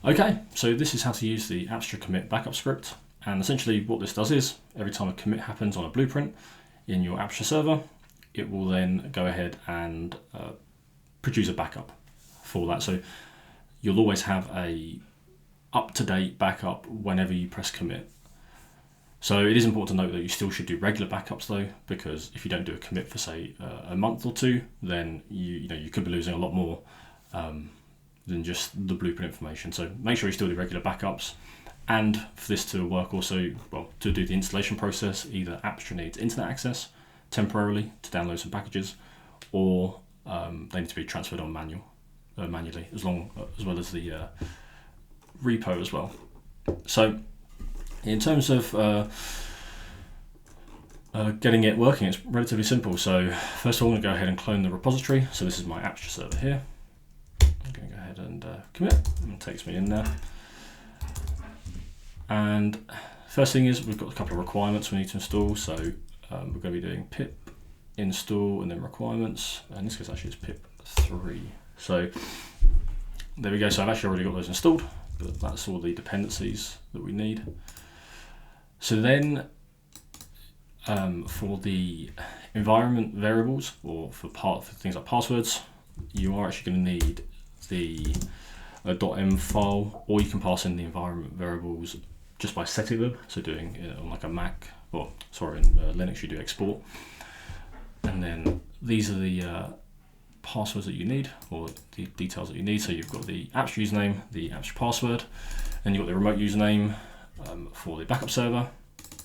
Okay, so this is how to use the Apstra commit backup script. And essentially what this does is, every time a commit happens on a blueprint in your Apstra server, it will then go ahead and produce a backup for that. So you'll always have a up-to-date backup whenever you press commit. So it is important to note that you still should do regular backups though, because if you don't do a commit for say a month or two, then you could be losing a lot more than just the blueprint information. So make sure you still do regular backups. And for this to work also, well, to do the installation process, either Apstra needs internet access temporarily to download some packages, or they need to be transferred on manually, as well as the repo as well. So in terms of getting it working, it's relatively simple. So first of all, I'm going to go ahead and clone the repository. So this is my Apstra server here. I'm going to go ahead and commit, and it takes me in there. And first thing is we've got a couple of requirements we need to install. So we're going to be doing pip install and then requirements. And this case actually is pip 3. So there we go. So I've actually already got those installed, but that's all the dependencies that we need. So then for the environment variables, or for things like passwords, you are actually going to need the .m file, or you can pass in the environment variables just by setting them. So doing on like a Mac, or sorry, in Linux you do export. And then these are the passwords that you need, or the details that you need. So you've got the Apstra username, the Apstra password, and you've got the remote username for the backup server,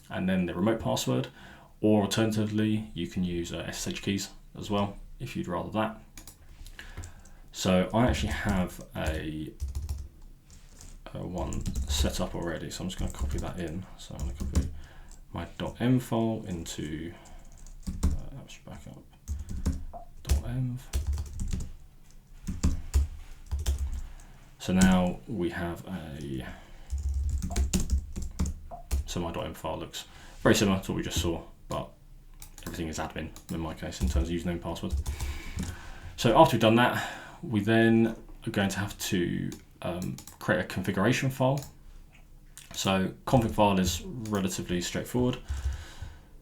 and then the remote password. Or alternatively, you can use SSH keys as well if you'd rather that. So I actually have a one set up already, so I'm just going to copy that in. So I'm going to copy my .m file into Apstra backup.env. So now we have so my .m file looks very similar to what we just saw, but everything is admin in my case in terms of username and password. So after we've done that, we then are going to have to create a configuration file. So config file is relatively straightforward.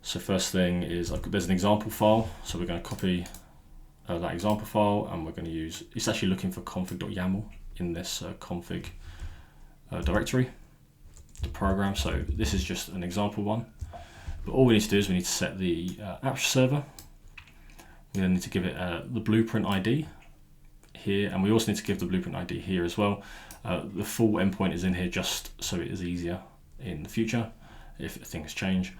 So first thing is there's an example file. So we're going to copy that example file, and we're going to use, it's actually looking for config.yaml in this config directory, the program. So this is just an example one. But all we need to do is we need to set the Apstra server. We then need to give it the blueprint ID here, and we also need to give the blueprint ID here as well. The full endpoint is in here just so it is easier in the future if things change.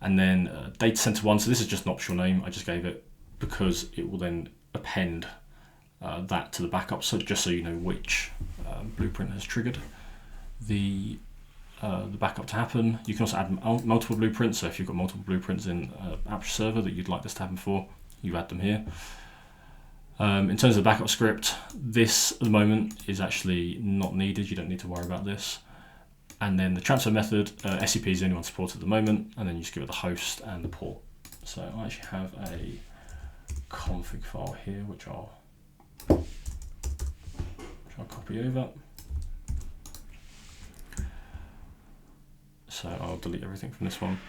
And then data center 1, so this is just an optional name, I just gave it because it will then append that to the backup, so just so you know which blueprint has triggered the backup to happen. You can also add multiple blueprints, so if you've got multiple blueprints in Apstra server that you'd like this to happen for, you add them here. In terms of the backup script, this at the moment is actually not needed. You don't need to worry about this. And then the transfer method, SCP is the only one supported at the moment, and then you just give it the host and the port. So I actually have a config file here, which I'll copy over. So I'll delete everything from this one.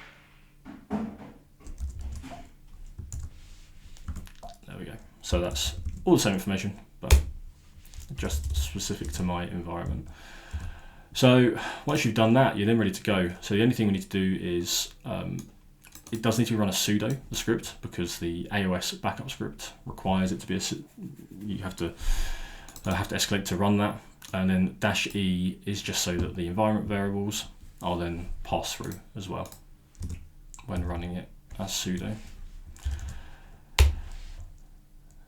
There we go. So that's all the same information, but just specific to my environment. So once you've done that, you're then ready to go. So the only thing we need to do is, it does need to run a sudo, the script, because the AOS backup script requires it to be you have to escalate to run that. And then -e is just so that the environment variables are then passed through as well when running it as sudo.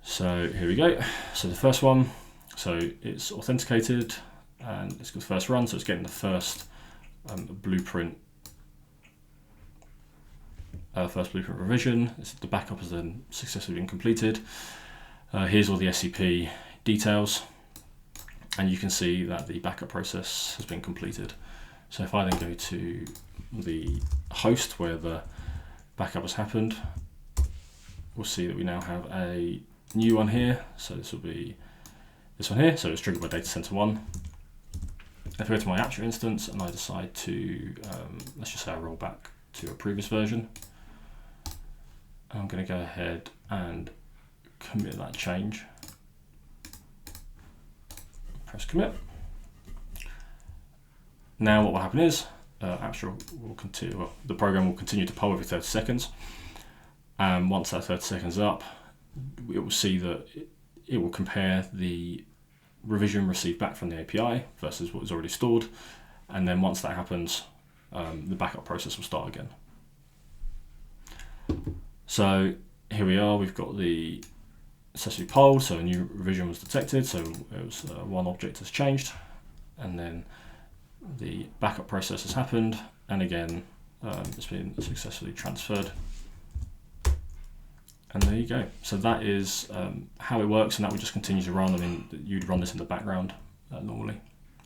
So here we go. So the first one, so it's authenticated and it's got the first run, so it's getting the first blueprint revision. The backup has then successfully been completed. Here's all the SCP details, and you can see that the backup process has been completed. So if I then go to the host where the backup has happened, we'll see that we now have a new one here. So this will be this one here. So it's triggered by data center 1. If I go to my Apstra instance and I decide to, let's just say I roll back to a previous version, I'm going to go ahead and commit that change. Press commit. Now what will happen is Apstra will continue. Well, the program will continue to poll every 30 seconds. And once that 30 seconds is up, it will see that it will compare the revision received back from the API versus what is already stored. And then once that happens, the backup process will start again. So here we are. We've got the successfully polled, so a new revision was detected. So it was one object has changed, and then the backup process has happened, and again it's been successfully transferred. And there you go. So that is how it works, and that would just continue to run. I mean, you'd run this in the background normally,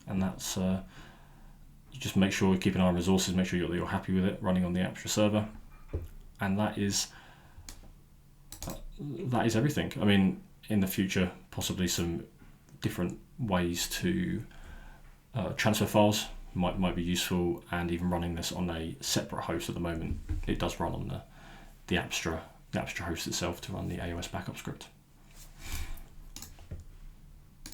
and that's you just make sure you keep an eye on resources, make sure you're happy with it running on the Apstra server, and that is everything. I mean, in the future, possibly some different ways to transfer files might be useful, and even running this on a separate host at the moment. It does run on the Apstra host itself to run the AOS backup script.